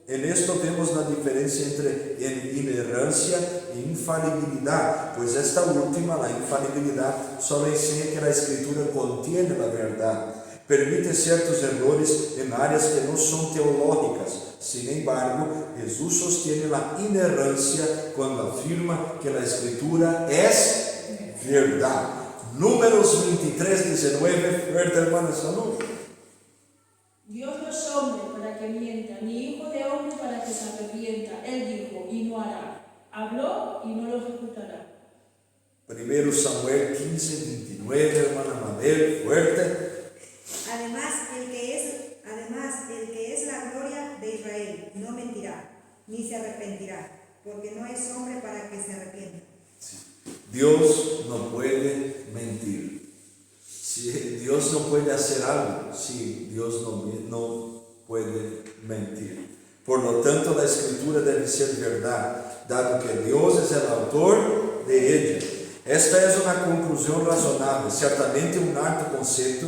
En esto vemos la diferencia entre inerrancia e infalibilidad, pues esta última, la infalibilidad, solo enseña que la Escritura contiene la verdad. Permite ciertos errores en áreas que no son teológicas. Sin embargo, Jesús sostiene la inerrancia cuando afirma que la Escritura es verdad. Números 23:19, fuerte hermana, salud. Dios no es hombre para que mienta, ni hijo de hombre para que se arrepienta. Él dijo y no hará. Habló y no lo ejecutará. 1 Samuel 15:29, hermana Mabel, fuerte. Además, el que es la gloria de Israel no mentirá, ni se arrepentirá, porque no es hombre para que se arrepienta. Dios no puede mentir. Si Dios no puede hacer algo, sí, Dios no puede mentir. Por lo tanto, la Escritura debe ser verdad, dado que Dios es el autor de ella. Esta es una conclusión razonable. Ciertamente un alto concepto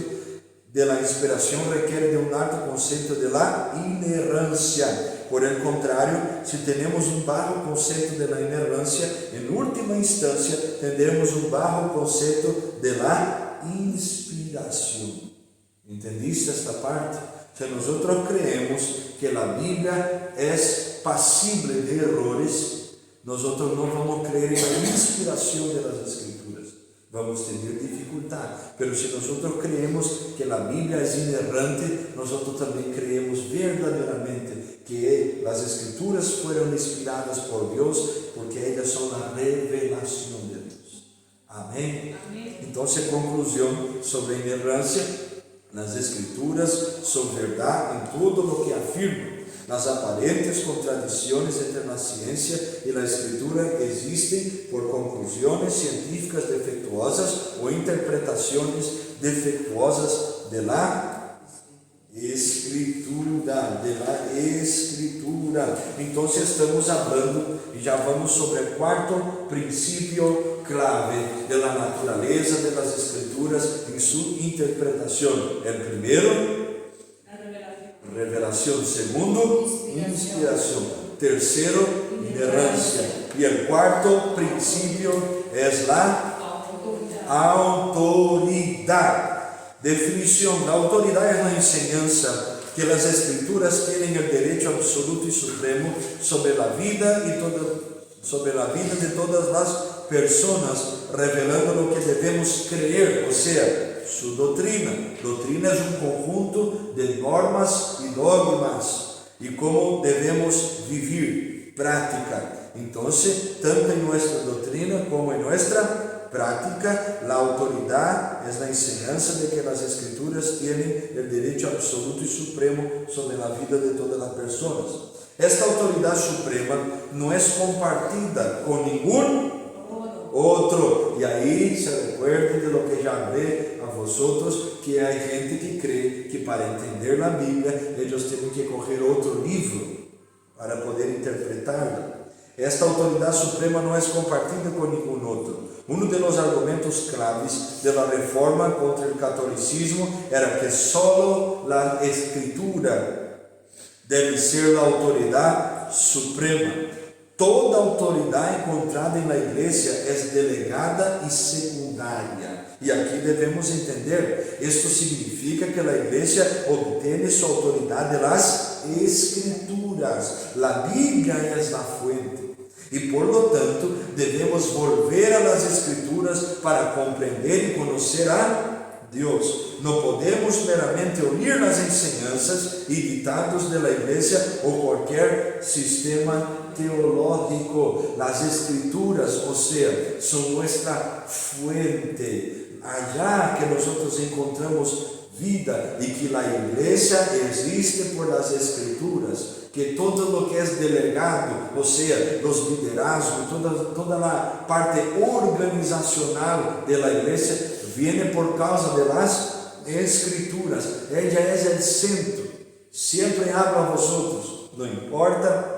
de la inspiración requiere de un alto concepto de la inerrancia. Por el contrario, si tenemos un bajo concepto de la inerrancia, en última instancia tendremos un bajo concepto de la inspiración. ¿Entendiste esta parte? Si nosotros creemos que la Biblia es pasible de errores, nosotros no vamos a creer en la inspiración de las Escrituras. Vamos a tener dificultad. Pero si nosotros creemos que la Biblia es inerrante, nosotros también creemos verdaderamente que las Escrituras fueron inspiradas por Dios, porque ellas son la revelación de Dios. Amén. Entonces, conclusión sobre inerrancia: las Escrituras son verdad en todo lo que afirman. Las aparentes contradicciones entre la ciencia y la Escritura existen por conclusiones científicas defectuosas o interpretaciones defectuosas de la Escritura. Entonces estamos hablando y ya vamos sobre el cuarto principio clave de la naturaleza de las Escrituras en su interpretación. El primero, revelación. Segundo, inspiración. Tercero, inerrancia. Y el cuarto principio es la autoridad. Definición: la autoridad es la enseñanza que las Escrituras tienen el derecho absoluto y supremo sobre la vida de todas las personas, revelando lo que debemos creer, o sea, su doctrina. Doctrina es un conjunto de normas y dogmas y cómo debemos vivir, practicar. Entonces, tanto en nuestra doctrina como en nuestra práctica, la autoridad es la enseñanza de que las Escrituras tienen el derecho absoluto y supremo sobre la vida de todas las personas. Esta autoridad suprema no es compartida con ningún otro. Y ahí se recuerden de lo que ya hablé a vosotros, que hay gente que cree que para entender la Biblia ellos tienen que coger otro libro para poder interpretarla. Esta autoridad suprema no es compartida con ningún otro. Uno de los argumentos claves de la reforma contra el catolicismo era que solo la Escritura debe ser la autoridad suprema. Toda autoridad encontrada en la iglesia es delegada y secundaria. Y aquí debemos entender, esto significa que la iglesia obtiene su autoridad de las Escrituras. La Biblia es la fuente. Y por lo tanto, debemos volver a las Escrituras para comprender y conocer a Dios. No podemos meramente oír las enseñanzas y dictados de la iglesia o cualquier sistema teológico. Las Escrituras, o sea, son nuestra fuente. Allá que nosotros encontramos vida y que la iglesia existe por las Escrituras. Que todo lo que es delegado, o sea, los liderazgos, toda la parte organizacional de la iglesia viene por causa de las Escrituras. Ella es el centro. Siempre hablo a vosotros, no importa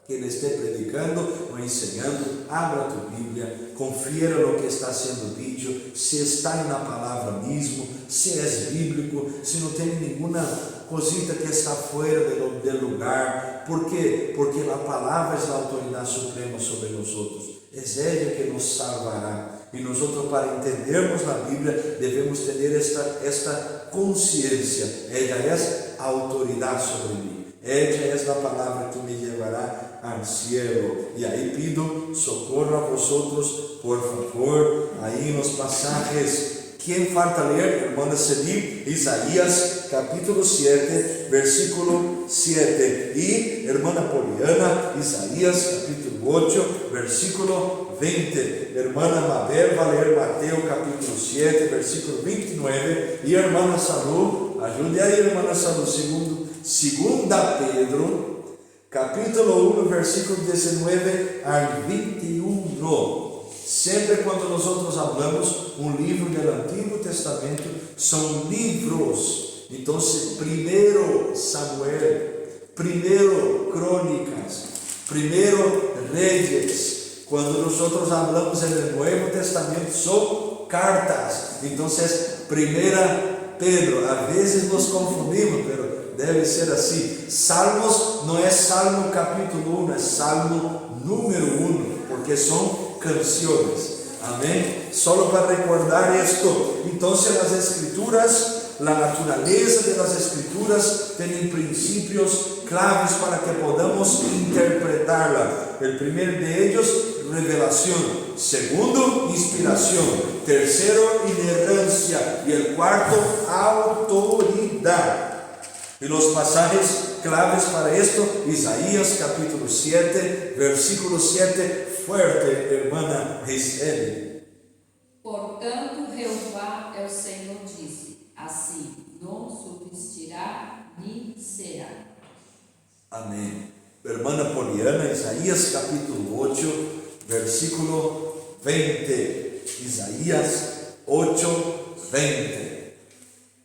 que le esté predicando o enseñando, abra tu Biblia, confiera lo que está siendo dicho, si está en la palabra mismo, si es bíblico, si no tiene ninguna cosita que está fuera del lugar. ¿Por qué? Porque la palabra es la autoridad suprema sobre nosotros. Es ella que nos salvará. Y nosotros, para entendermos la Biblia, debemos tener esta conciencia. Ella es autoridad sobre mí. Ella es la palabra que me llevará al cielo. Y ahí pido socorro a vosotros, por favor, ahí en los pasajes. ¿Quién falta leer? Hermana Sedip, Isaías capítulo 7, versículo 7. Y hermana Poliana, Isaías capítulo 8, versículo 20. Hermana Mabel va a leer Mateo capítulo 7, versículo 29. Y hermana Salud, ayude ahí, hermana Salud, segunda Pedro capítulo 1, versículo 19 al 21. Sempre quando nós hablamos um livro do Antigo Testamento, são livros. Então, primeiro Samuel, primeiro Crônicas, primeiro Reis. Quando nós hablamos no Novo Testamento, são cartas. Então, primeira Pedro. Às vezes nos confundimos, mas deve ser assim. Salmos não é Salmo capítulo 1, é Salmo número 1, porque são canciones. Amén. Solo para recordar esto. Entonces las escrituras, la naturaleza de las escrituras tienen principios claves para que podamos interpretarla. El primer de ellos, revelación. Segundo, inspiración. Tercero, inerrancia. Y el cuarto, autoridad. Y los pasajes claves para esto, Isaías capítulo 7, versículo 7, fuerte, hermana Gisele. Portanto, Jeová é o Senhor disse, assim não subsistirá nem será. Amém. Hermana Poliana, Isaías capítulo 8, versículo 20. Isaías 8, 20.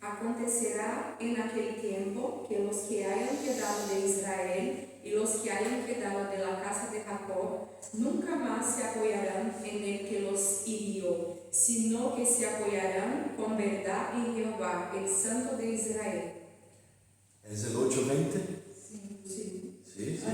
Acontecerá en aquel tiempo que los que hayan quedado de Israel y los que hayan quedado de la casa de Jacob nunca más se apoyarán en el que los hirió, sino que se apoyarán con verdad en Jehová, el Santo de Israel. ¿Es el 8:20? Sí. Sí. A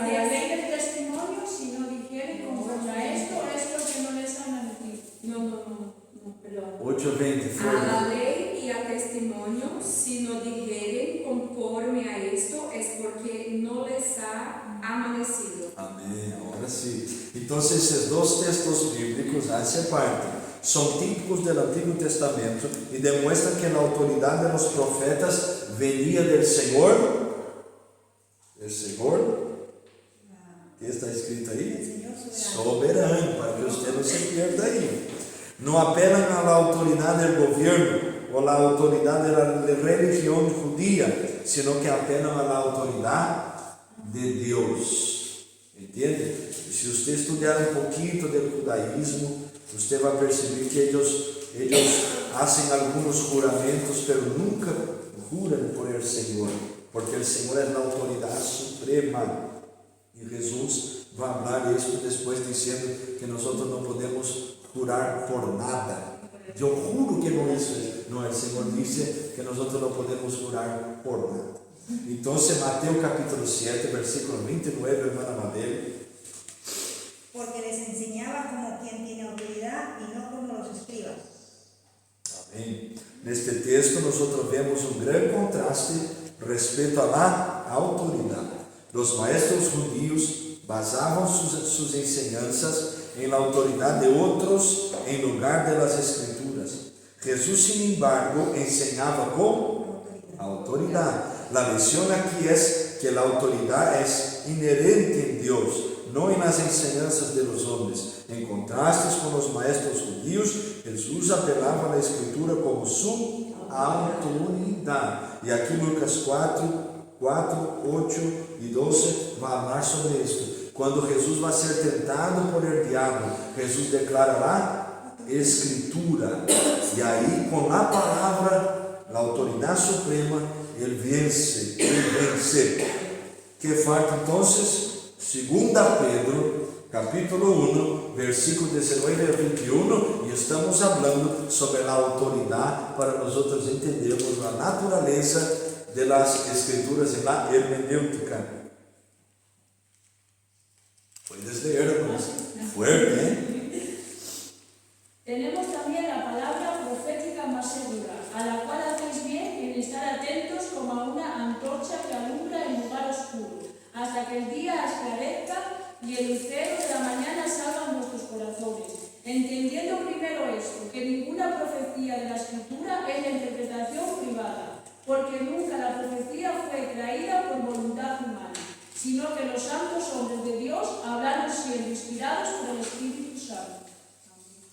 la ley del testimonio, si no dijeren conforme a esto, es porque no les han admitido. No, perdón. 8:20, A la fuerte. ley y al testimonio, si no dijeren conforme a esto, es porque no les ha amanecido. Amém, agora sim. Então, esses dois textos bíblicos, essa parte, são típicos do Antigo Testamento e demonstram que a autoridade dos profetas venia do Senhor. O Senhor, que está escrito aí? Soberano, para que você não se perda aí. Não apelam à autoridade do governo ou à autoridade da religião judia, sino que apelam à autoridade de Deus. Entende? Se você estudar um pouquinho do judaísmo, você vai perceber que eles fazem alguns juramentos, mas nunca juram por el Senhor, porque o Senhor é a autoridade suprema. E Jesus vai falar isso depois, dizendo que nós não podemos jurar por nada. Eu juro que não é isso. Não, o Senhor disse que nós não podemos jurar por nada. Então, Mateus capítulo 7, versículo 29, hermana Mabel. Porque les enseñaba como quien tiene autoridad y no como los escribas. Amém. Neste texto, nós vemos grande contraste respeito à autoridade. Os maestros judíos basavam suas enseñanzas em la autoridade de outros em lugar de las escrituras. Jesus, sin embargo, enseñaba com autoridade. La visión aquí es que la autoridad es inherente en Dios, no en las enseñanzas de los hombres. En contraste con los maestros judíos, Jesús apelaba a la escritura como su autoridad. Y aquí Lucas 4, 8 y 12 va a hablar sobre esto. Cuando Jesús va a ser tentado por el diablo, Jesús declara la escritura. Y ahí con la palabra, la autoridad suprema, Ele vence. Que falta então? 2 Pedro, capítulo 1, versículo 19 a 21, e estamos falando sobre a autoridade para nós entendermos a natureza das escrituras e a hermenêutica. Puedes leer, hermanos. fuerte, ¿eh? Tenemos también la palabra profética más segura, a la cual hacéis bien en estar atentos como a una antorcha que alumbra en lugar oscuro, hasta que el día esclarezca y el lucero de la mañana salga en vuestros corazones. Entendiendo primero esto, que ninguna profecía de la Escritura es la interpretación privada, porque nunca la profecía fue traída por voluntad humana, sino que los santos hombres de Dios hablaron siendo inspirados por el Espíritu Santo.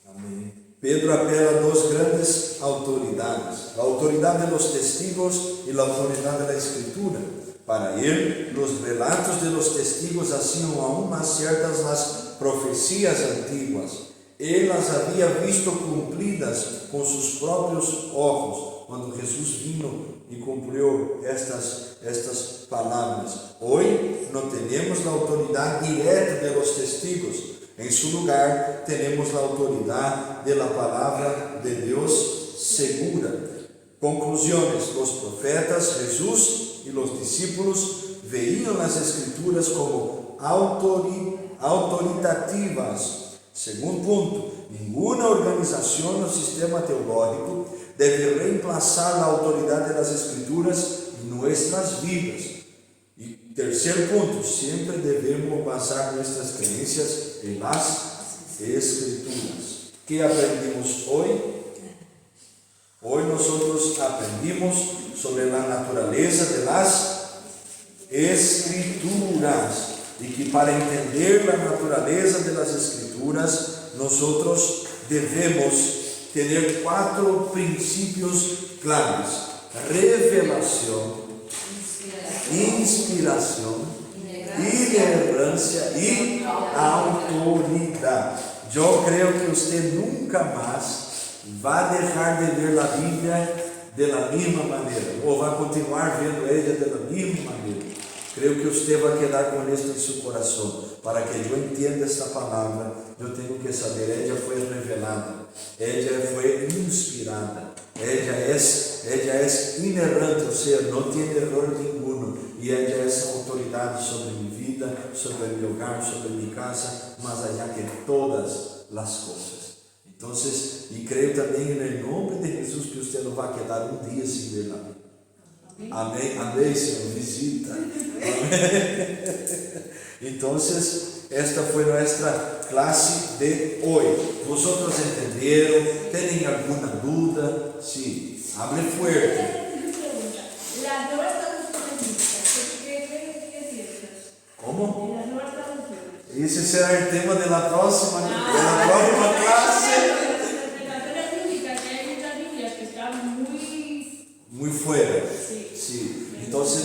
Amém. Pedro apela a dos grandes autoridades, a autoridade de los testigos e a autoridade da Escritura. Para ele, os relatos de los testigos hacían aún más ciertas las profecías antiguas. Ele las havia visto cumpridas com seus próprios ojos, quando Jesus vino e cumpriu estas palavras. Hoje, não temos a autoridade direta de los testigos. Em seu lugar, temos a autoridade de la palavra de Deus segura. Conclusões: os profetas, Jesus e os discípulos veían as Escrituras como autoritativas. Segundo ponto, nenhuma organização no sistema teológico deve reemplazar a autoridade das Escrituras em nossas vidas. E terceiro ponto, sempre devemos basar nossas crenças em las Escrituras. Que aprendimos hoje? Hoje nós aprendimos sobre a natureza de las Escrituras e que para entender a natureza de las Escrituras nós devemos ter 4 princípios claves: revelação, inspiração, inerrância e autoridade. Eu creio que você nunca mais vai deixar de ver a Bíblia da mesma maneira, ou vai continuar vendo ela da mesma maneira. Creio que você vai quedar com isto em seu coração. Para que eu entenda esta palavra, eu tenho que saber, ela foi revelada, ela foi inspirada, ela é inerrante, ou seja, não tem erro nenhum, e ela é essa autoridade sobre minha vida, sobre meu hogar, sobre minha casa, mais allá que todas as coisas. Então, e creio também em nome de Jesus que você não vai quedar um dia sem ver a Bíblia. Amém, amém, Senhor, visita. Amém. Então, esta foi nossa classe de hoje. Vosotros entenderam? Tem alguma dúvida? Sim, hable fuerte. Las nuevas traducciones bíblicas, ¿qué piensas? ¿Cómo? Las nuevas traducciones. Esse será o tema da próxima classe. Las interpretaciones bíblicas, que hay muchas Biblias que están muy fuera. Sí. Sí. Então, nós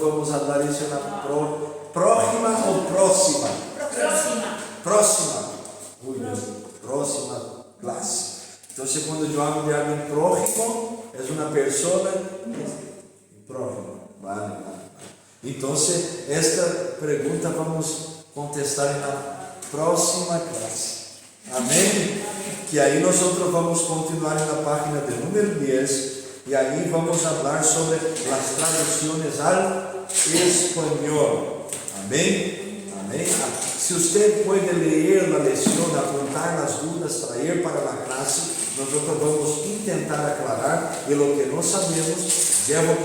vamos falar isso na próxima ou próxima? Próxima. Próxima classe. Então, quando eu hablo de alguém próximo, é uma pessoa próxima. Vale. Então, esta pergunta vamos contestar na próxima classe. Amém? Que aí nós vamos continuar na página de número 10 e aí vamos falar sobre as traduções ao espanhol. Amém? Amém? Se você pode ler a lição, apontar as dúvidas, trazer para a classe, nós vamos tentar aclarar e o que não sabemos, levo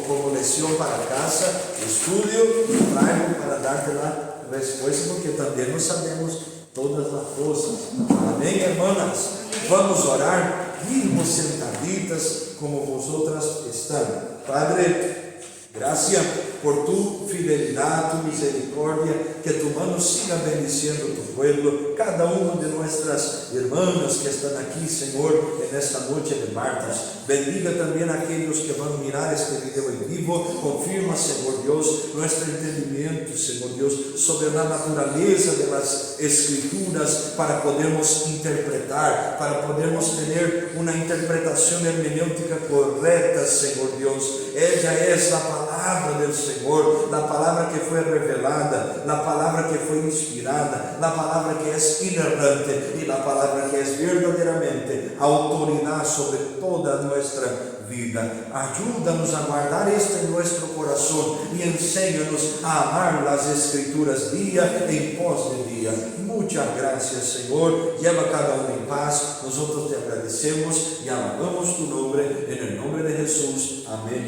como lição para casa, estudio e trago para dar-te a resposta, porque também não sabemos todas as coisas. Amém, irmãs? Vamos orar, mismo sentaditas como vosotras están. Padre, gracias por tu fidelidad, tu misericordia, que tu mano siga bendiciendo tu pueblo, cada una de nuestras hermanas que están aquí, Señor, en esta noche de martes. Bendiga también a aquellos que van a mirar este video en vivo. Confirma, Señor Dios, nuestro entendimiento, Señor Dios, sobre la naturaleza de las Escrituras para podermos interpretar, para podermos tener una interpretación hermenéutica correcta, Señor Dios. Ella es la palabra del Señor, la palabra que fue revelada, la palabra que que fue inspirada, la palabra que es inerrante y la palabra que es verdaderamente autoridad sobre toda nuestra vida. Ayúdanos a guardar esto en nuestro corazón y enséñanos a amar las Escrituras día en pos de día. Muchas gracias, Señor. Lleva cada uno en paz. Nosotros te agradecemos y alabamos tu nombre en el nombre de Jesús. Amén.